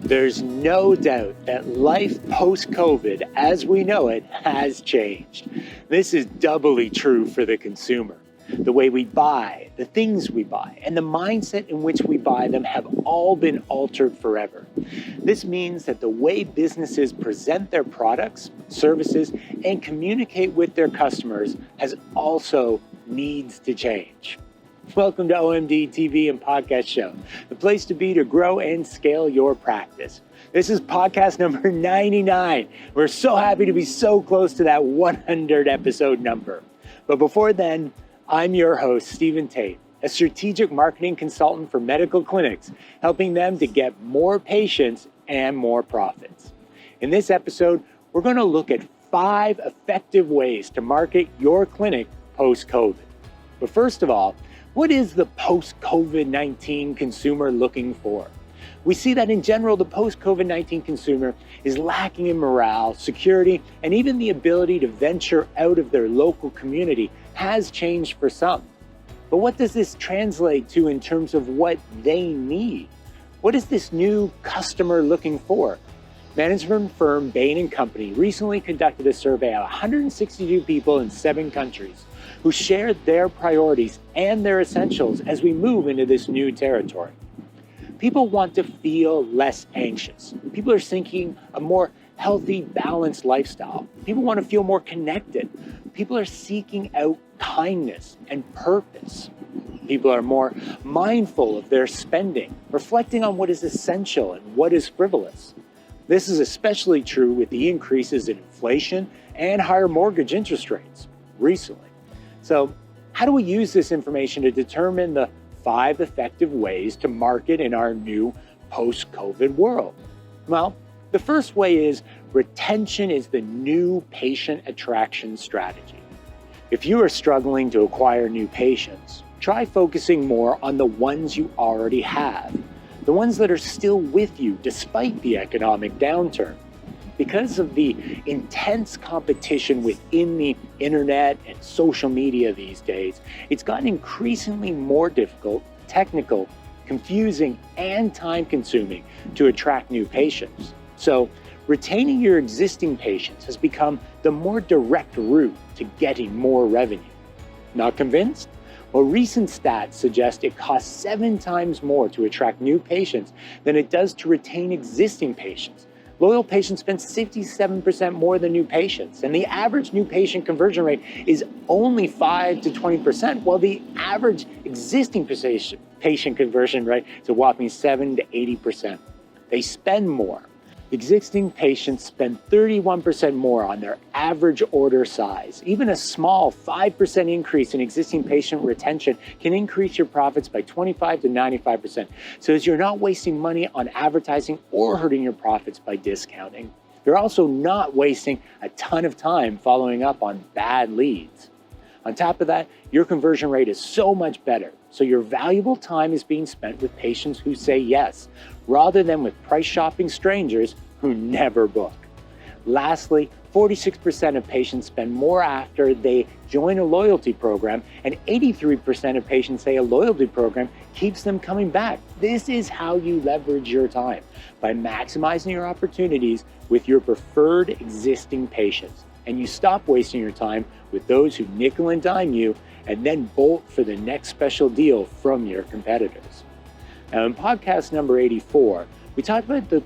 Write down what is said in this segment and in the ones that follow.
There's no doubt that life post-COVID, as we know it, has changed. This is doubly true for the consumer. The way we buy, the things we buy, and the mindset in which we buy them have all been altered forever. This means that the way businesses present their products, services, and communicate with their customers has also needs to change. Welcome to OMD TV and Podcast Show, the place to be to grow and scale your practice. This is podcast number 99. We're so happy to be so close to that 100 episode number. But before then, I'm your host, Stephen Tate, a strategic marketing consultant for medical clinics, helping them to get more patients and more profits. In this episode, we're going to look at 5 effective ways to market your clinic post-COVID. But first of all, what is the post-COVID-19 consumer looking for? We see that in general, the post-COVID-19 consumer is lacking in morale, security, and even the ability to venture out of their local community has changed for some. But what does this translate to in terms of what they need? What is this new customer looking for? Management firm Bain & Company recently conducted a survey of 162 people in 7 countries who shared their priorities and their essentials as we move into this new territory. People want to feel less anxious. People are seeking a more healthy, balanced lifestyle. People want to feel more connected. People are seeking out kindness and purpose. People are more mindful of their spending, reflecting on what is essential and what is frivolous. This is especially true with the increases in inflation and higher mortgage interest rates recently. So, how do we use this information to determine the 5 effective ways to market in our new post-COVID world? Well, the first way is retention is the new patient attraction strategy. If you are struggling to acquire new patients, try focusing more on the ones you already have, the ones that are still with you despite the economic downturn. Because of the intense competition within the internet and social media these days, it's gotten increasingly more difficult, technical, confusing, and time-consuming to attract new patients. So, retaining your existing patients has become the more direct route to getting more revenue. Not convinced? Well, recent stats suggest it costs 7 times more to attract new patients than it does to retain existing patients. Loyal patients spend 67% more than new patients, and the average new patient conversion rate is only 5 to 20%, while the average existing patient conversion rate is a whopping 7 to 80%. They spend more. Existing patients spend 31% more on their average order size. Even a small 5% increase in existing patient retention can increase your profits by 25 to 95%. So as you're not wasting money on advertising or hurting your profits by discounting, you're also not wasting a ton of time following up on bad leads. On top of that, your conversion rate is so much better. So your valuable time is being spent with patients who say yes, rather than with price shopping strangers who never book. Lastly, 46% of patients spend more after they join a loyalty program, and 83% of patients say a loyalty program keeps them coming back. This is how you leverage your time, by maximizing your opportunities with your preferred existing patients. And you stop wasting your time with those who nickel and dime you and then bolt for the next special deal from your competitors. Now, in podcast number 84, we talked about the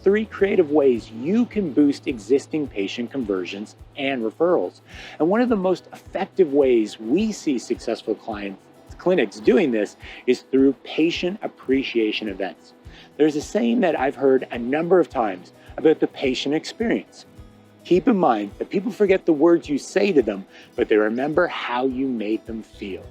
3 creative ways you can boost existing patient conversions and referrals. And one of the most effective ways we see successful clinics doing this is through patient appreciation events. There's a saying that I've heard a number of times about the patient experience. Keep in mind that people forget the words you say to them, but they remember how you made them feel.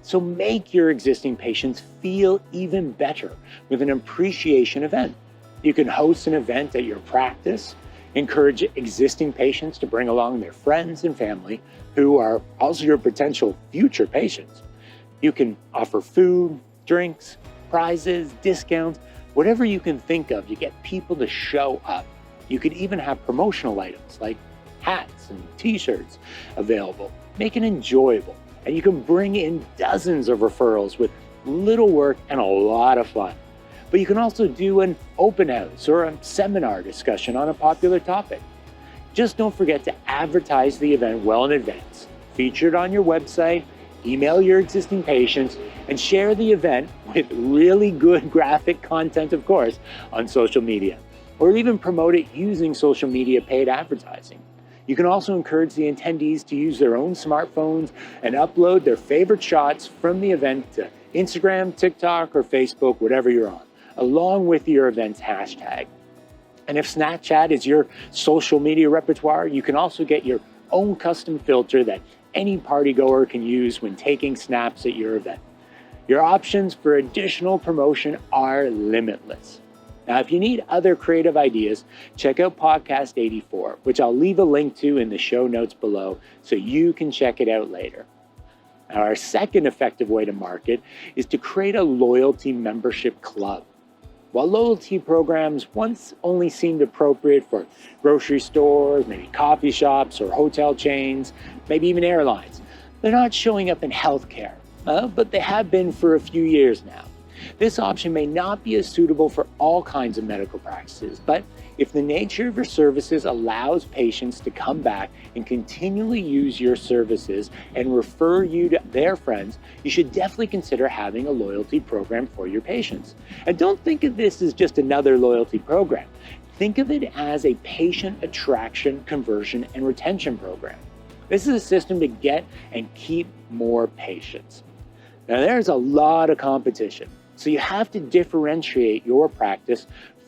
So make your existing patients feel even better with an appreciation event. You can host an event at your practice, encourage existing patients to bring along their friends and family who are also your potential future patients. You can offer food, drinks, prizes, discounts, whatever you can think of. You get people to show up. You could even have promotional items like hats and t-shirts available. Make it enjoyable. And you can bring in dozens of referrals with little work and a lot of fun. But you can also do an open house or a seminar discussion on a popular topic. Just don't forget to advertise the event well in advance. Feature it on your website, email your existing patients, and share the event with really good graphic content, of course, on social media, or even promote it using social media paid advertising. You can also encourage the attendees to use their own smartphones and upload their favorite shots from the event to Instagram, TikTok, or Facebook, whatever you're on, along with your event's hashtag. And if Snapchat is your social media repertoire, you can also get your own custom filter that any partygoer can use when taking snaps at your event. Your options for additional promotion are limitless. Now, if you need other creative ideas, check out Podcast 84, which I'll leave a link to in the show notes below so you can check it out later. Now, our second effective way to market is to create a loyalty membership club. While loyalty programs once only seemed appropriate for grocery stores, maybe coffee shops or hotel chains, maybe even airlines, they're not showing up in healthcare, but they have been for a few years now. This option may not be as suitable for all kinds of medical practices, but if the nature of your services allows patients to come back and continually use your services and refer you to their friends, you should definitely consider having a loyalty program for your patients. And don't think of this as just another loyalty program. Think of it as a patient attraction, conversion, and retention program. This is a system to get and keep more patients. Now, there's a lot of competition, so you have to differentiate your practice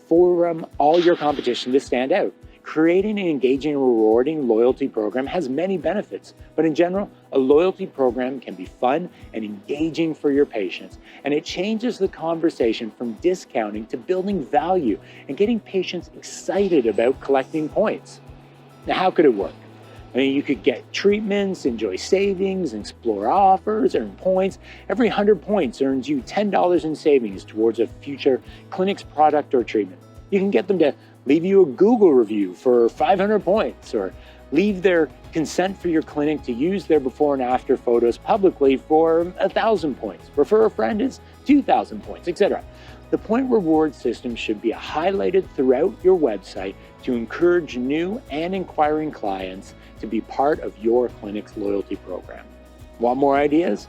from all your competition to stand out. Creating an engaging and rewarding loyalty program has many benefits, but in general, a loyalty program can be fun and engaging for your patients, and it changes the conversation from discounting to building value and getting patients excited about collecting points. Now, how could it work? I mean, you could get treatments, enjoy savings, explore offers, earn points. Every 100 points earns you $10 in savings towards a future clinic's product or treatment. You can get them to leave you a Google review for 500 points, or leave their consent for your clinic to use their before and after photos publicly for 1,000 points. Refer a friend is 2,000 points, etc. The point reward system should be highlighted throughout your website to encourage new and inquiring clients to be part of your clinic's loyalty program. Want more ideas?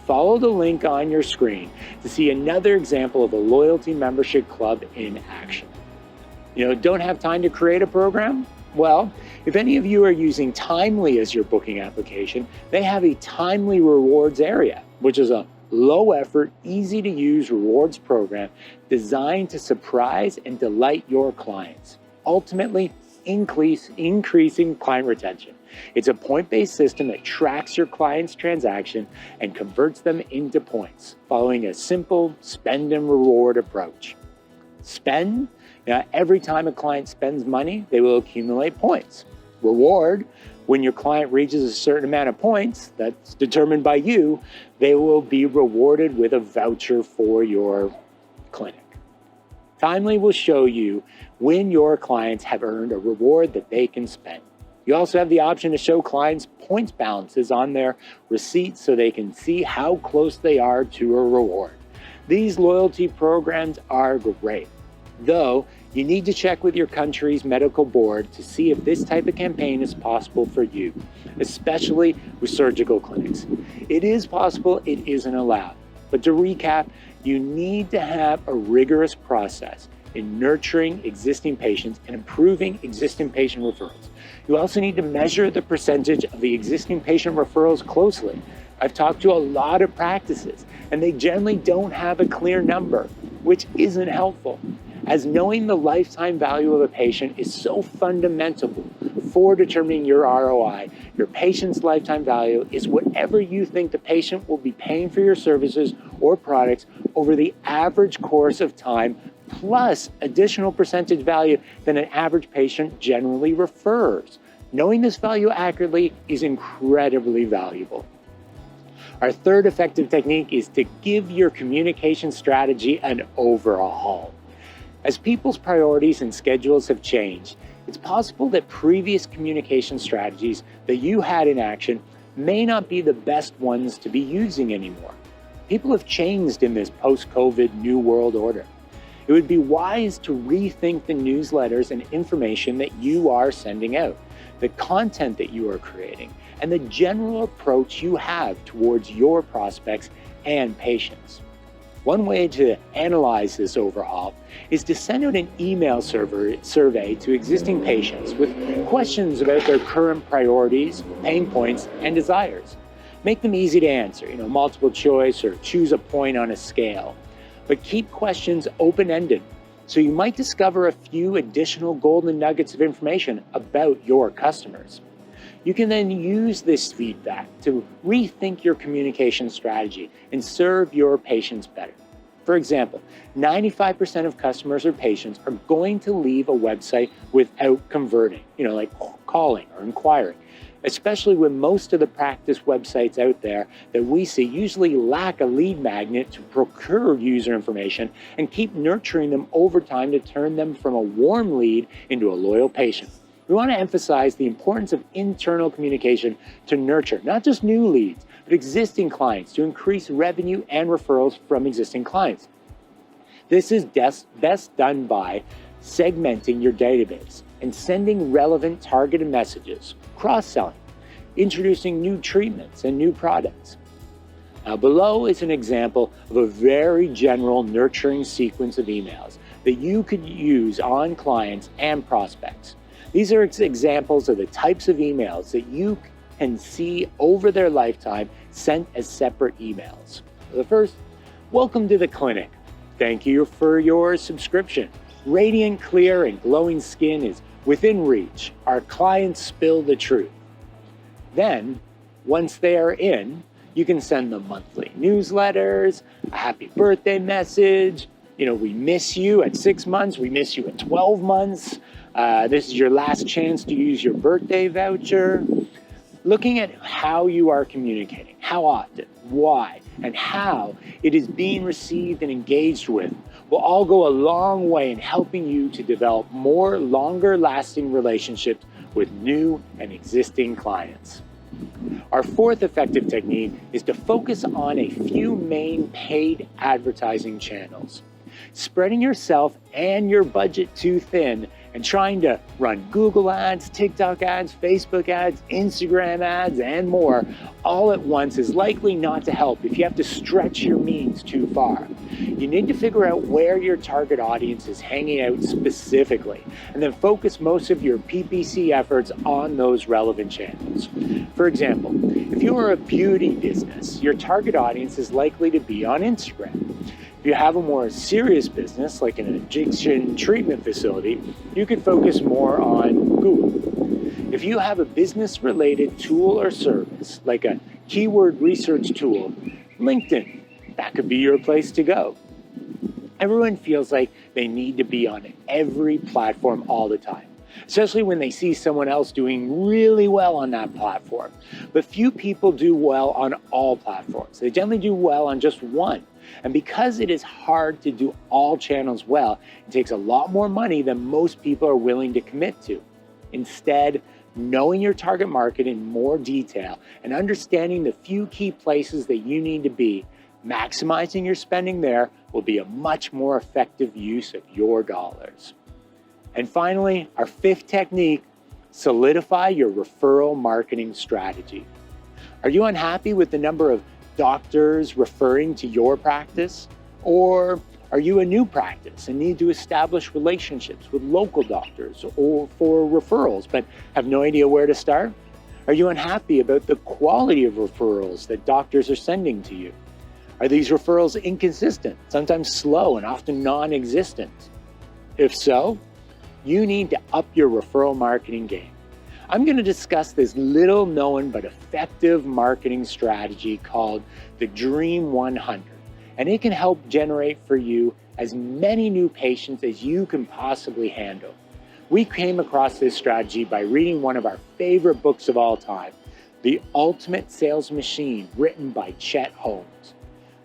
Follow the link on your screen to see another example of a loyalty membership club in action. Don't have time to create a program? Well, if any of you are using Timely as your booking application, they have a Timely Rewards area, which is a low-effort, easy-to-use rewards program designed to surprise and delight your clients, ultimately increasing client retention. It's a point-based system that tracks your client's transaction and converts them into points, following a simple spend and reward approach. Spend, every time a client spends money, they will accumulate points. Reward, when your client reaches a certain amount of points that's determined by you, they will be rewarded with a voucher for your clinic. Timely will show you when your clients have earned a reward that they can spend. You also have the option to show clients points balances on their receipts so they can see how close they are to a reward. These loyalty programs are great, though you need to check with your country's medical board to see if this type of campaign is possible for you, especially with surgical clinics. It is possible, it isn't allowed. But to recap, you need to have a rigorous process in nurturing existing patients and improving existing patient referrals. You also need to measure the percentage of the existing patient referrals closely. I've talked to a lot of practices, and they generally don't have a clear number, which isn't helpful, as knowing the lifetime value of a patient is so fundamental for determining your ROI. Your patient's lifetime value is whatever you think the patient will be paying for your services or products over the average course of time, plus additional percentage value that an average patient generally refers. Knowing this value accurately is incredibly valuable. Our third effective technique is to give your communication strategy an overhaul. As people's priorities and schedules have changed, it's possible that previous communication strategies that you had in action may not be the best ones to be using anymore. People have changed in this post-COVID new world order. It would be wise to rethink the newsletters and information that you are sending out, the content that you are creating, and the general approach you have towards your prospects and patients. One way to analyze this overhaul is to send out an email survey to existing patients with questions about their current priorities, pain points, and desires. Make them easy to answer, multiple choice or choose a point on a scale. But keep questions open-ended, so you might discover a few additional golden nuggets of information about your customers. You can then use this feedback to rethink your communication strategy and serve your patients better. For example, 95% of customers or patients are going to leave a website without converting, like calling or inquiring, especially when most of the practice websites out there that we see usually lack a lead magnet to procure user information and keep nurturing them over time to turn them from a warm lead into a loyal patient. We want to emphasize the importance of internal communication to nurture not just new leads, but existing clients to increase revenue and referrals from existing clients. This is best done by segmenting your database and sending relevant targeted messages, cross-selling, introducing new treatments and new products. Now, below is an example of a very general nurturing sequence of emails that you could use on clients and prospects. These are examples of the types of emails that you can see over their lifetime sent as separate emails. The first, welcome to the clinic. Thank you for your subscription. Radiant, clear, and glowing skin is within reach. Our clients spill the truth. Then, once they are in, you can send them monthly newsletters, a happy birthday message. We miss you at 6 months. We miss you at 12 months. This is your last chance to use your birthday voucher. Looking at how you are communicating, how often, why, and how it is being received and engaged with will all go a long way in helping you to develop more longer-lasting relationships with new and existing clients. Our fourth effective technique is to focus on a few main paid advertising channels. Spreading yourself and your budget too thin and trying to run Google ads, TikTok ads, Facebook ads, Instagram ads, and more all at once is likely not to help if you have to stretch your means too far. You need to figure out where your target audience is hanging out specifically, and then focus most of your PPC efforts on those relevant channels. For example, if you are a beauty business, your target audience is likely to be on Instagram. If you have a more serious business, like an addiction treatment facility, you could focus more on Google. If you have a business-related tool or service, like a keyword research tool, LinkedIn, that could be your place to go. Everyone feels like they need to be on every platform all the time, especially when they see someone else doing really well on that platform. But few people do well on all platforms. They generally do well on just one. And because it is hard to do all channels well, it takes a lot more money than most people are willing to commit to. Instead, knowing your target market in more detail and understanding the few key places that you need to be, maximizing your spending there will be a much more effective use of your dollars. And finally, our fifth technique, solidify your referral marketing strategy. Are you unhappy with the number of doctors referring to your practice? Or are you a new practice and need to establish relationships with local doctors or for referrals but have no idea where to start? Are you unhappy about the quality of referrals that doctors are sending to you? Are these referrals inconsistent, sometimes slow, and often non-existent? If so, you need to up your referral marketing game. I'm going to discuss this little known but effective marketing strategy called the Dream 100, and it can help generate for you as many new patients as you can possibly handle. We came across this strategy by reading one of our favorite books of all time, The Ultimate Sales Machine, written by Chet Holmes.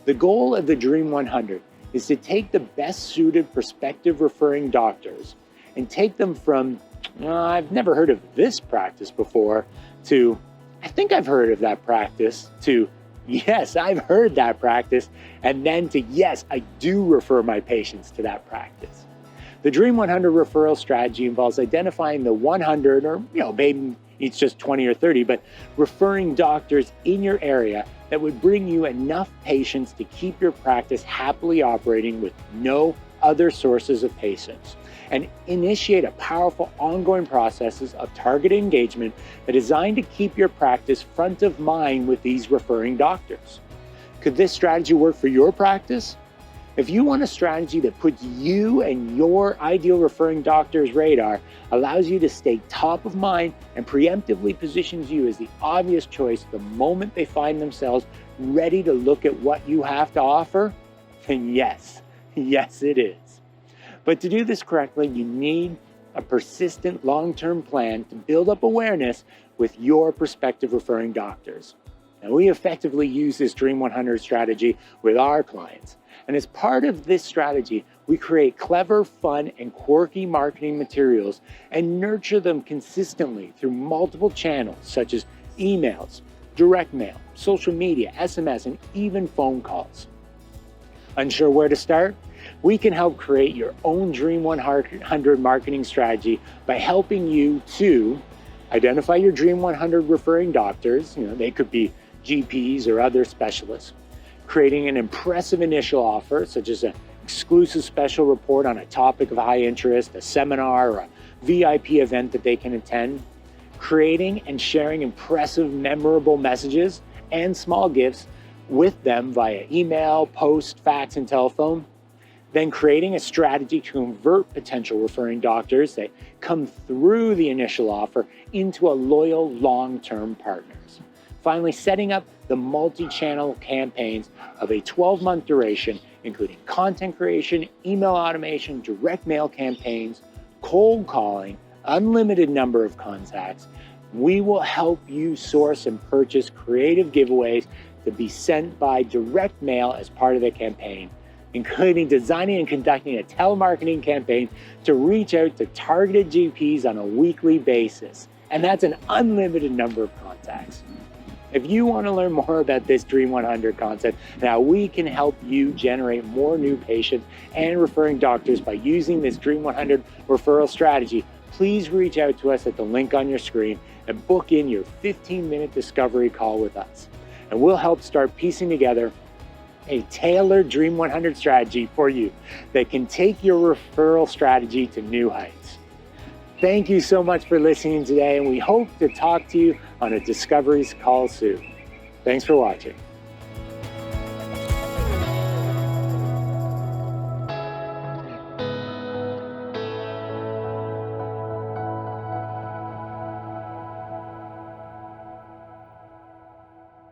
The goal of the Dream 100 is to take the best suited prospective referring doctors and take them from, I've never heard of this practice before, to, I think I've heard of that practice, to, yes, I've heard that practice, and then to yes, I do refer my patients to that practice. The Dream 100 referral strategy involves identifying the 100, or maybe it's just 20 or 30, but referring doctors in your area that would bring you enough patients to keep your practice happily operating with no other sources of patients, and initiate a powerful ongoing processes of targeted engagement that is designed to keep your practice front of mind with these referring doctors. Could this strategy work for your practice? If you want a strategy that puts you and your ideal referring doctor's radar, allows you to stay top of mind, and preemptively positions you as the obvious choice the moment they find themselves ready to look at what you have to offer, then yes it is. But to do this correctly, you need a persistent long-term plan to build up awareness with your prospective referring doctors. Now, we effectively use this Dream 100 strategy with our clients. And as part of this strategy, we create clever, fun, and quirky marketing materials and nurture them consistently through multiple channels such as emails, direct mail, social media, SMS, and even phone calls. Unsure where to start? We can help create your own Dream 100 marketing strategy by helping you to identify your Dream 100 referring doctors. They could be GPs or other specialists. Creating an impressive initial offer, such as an exclusive special report on a topic of high interest, a seminar, or a VIP event that they can attend. Creating and sharing impressive, memorable messages and small gifts with them via email, post, fax, and telephone. Then creating a strategy to convert potential referring doctors that come through the initial offer into a loyal long-term partners. Finally, setting up the multi-channel campaigns of a 12-month duration, including content creation, email automation, direct mail campaigns, cold calling, unlimited number of contacts. We will help you source and purchase creative giveaways to be sent by direct mail as part of the campaign, including designing and conducting a telemarketing campaign to reach out to targeted GPs on a weekly basis. And that's an unlimited number of contacts. If you want to learn more about this Dream 100 concept and how we can help you generate more new patients and referring doctors by using this Dream 100 referral strategy, please reach out to us at the link on your screen and book in your 15-minute discovery call with us. And we'll help start piecing together a tailored Dream 100 strategy for you that can take your referral strategy to new heights. Thank you so much for listening today, and we hope to talk to you on a Discoveries call soon. Thanks for watching.